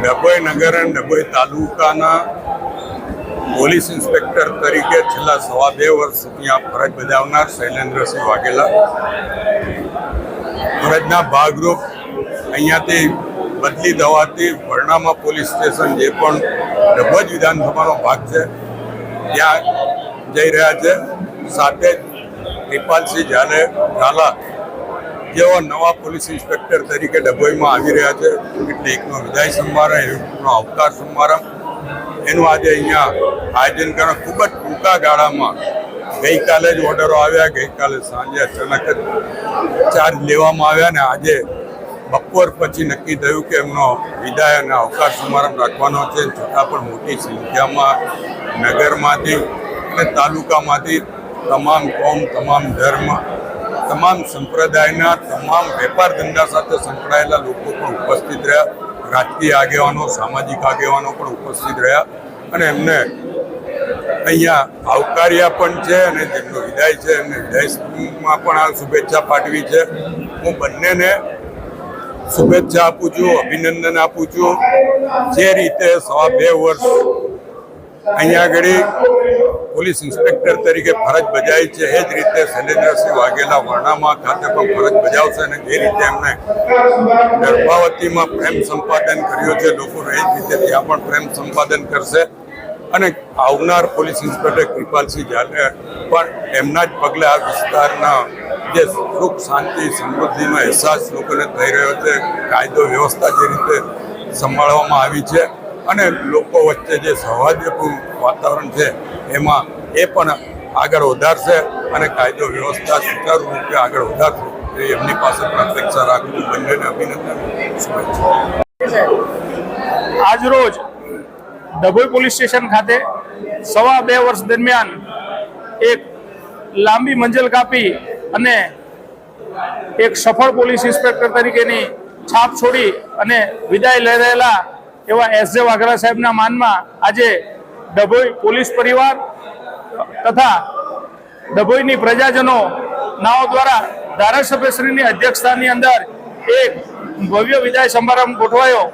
ડભોઈ નગર અને ડભોઈ તાલુકાના police inspector તરીકે છેલ્લા 2.5 વર્ષ સુધી આ ફરજ બજાવનાર શૈલેન્દ્રસિંહ વાઘેલા ફરજના ભાગરૂપ અહીંયાથી બદલી દવાથી વરણામા પોલીસ સ્ટેશન જે પણ ડભોઈ વિધાનસભાનો ભાગ છે ત્યાં જઈ રહ્યા છે। સાથે જ કૃપાલસિંહ ઝાલા જેઓ નવા પોલીસ ઇન્સ્પેક્ટર તરીકે ડભોઈમાં આવી રહ્યા છે એટલે એકનો વિદાય સમારંભ એકનો અવકાશ સમારંભ એનું આજે અહીંયા આયોજન કરવા ખૂબ જ ટૂંકા ગાળામાં ગઈકાલે જ ઓર્ડરો આવ્યા, ગઈકાલે સાંજે અચાનક જ ચાર્જ લેવામાં આવ્યા ને આજે બપોર પછી નક્કી થયું કે એમનો વિદાય અને અવકાશ સમારંભ રાખવાનો છે। છતાં પણ મોટી સંખ્યામાં નગરમાંથી અને તાલુકામાંથી તમામ કોમ, તમામ ધર્મ, તમામ સંપ્રદાયના, તમામ વેપાર ધંધા સાથે સંકળાયેલા લોકો પણ ઉપસ્થિત રહ્યા। રાજકીય આગેવાનો, સામાજિક આગેવાનો પણ ઉપસ્થિત રહ્યા અને એમને અહીંયા આવકાર્યા પણ છે અને જેમનો વિદાય છે એમને વિદાયમાં પણ આ શુભેચ્છા પાઠવી છે। હું બંનેને શુભેચ્છા આપું છું, અભિનંદન આપું છું। જે રીતે 2.5 વર્ષ અહીંયા આગળ પોલીસ ઇન્સ્પેક્ટર તરીકે ફરજ બજાવી છે એ જ રીતે શૈલેન્દ્રસિંહ વાઘેલા વરણામા ખાતે પણ ફરજ બજાવશે અને જે રીતે એમણે ગર્ભાવતીમાં પ્રેમ સંપાદન કર્યું છે લોકોને એ જ રીતે ત્યાં પણ પ્રેમ સંપાદન કરશે અને આવનાર પોલીસ ઇન્સ્પેક્ટર કૃપાલસિંહ ઝાલે પણ એમના જ પગલે આ વિસ્તારના જે સુખ, શાંતિ, સમૃદ્ધિનો અહેસાસ લોકોને થઈ રહ્યો છે, કાયદો વ્યવસ્થા જે રીતે સંભાળવામાં આવી છે અને લોકો વચ્ચે જે સૌહાર્દપૂર્ણ વાતાવરણ છે એમાં એ પણ આગળ વધારશે અને કાયદો વ્યવસ્થા સુચારુ રૂપે આગળ વધારશે એ એમની પાસે પણ અપેક્ષા રાખું। બંનેને અભિનંદન, શુભેચ્છા। આજ રોજ ડભોઈ પોલીસ સ્ટેશન ખાતે 2.5 વર્ષ દરમિયાન એક લાંબી મંજિલ કાપી અને એક સફળ પોલીસ ઇન્સ્પેક્ટર તરીકેની છાપ છોડી અને વિદાય લઈ રહેલા એવા એસ.જે. વાઘેલા સાહેબના માનમાં આજે ડભોઈ પોલીસ પરિવાર તથા ડભોઈની પ્રજાજનો નાઓ દ્વારા ધારાસભ્યશ્રીની અધ્યક્ષતાની અંદર એક ભવ્ય વિદાય સમારંભ ગોઠવાયો।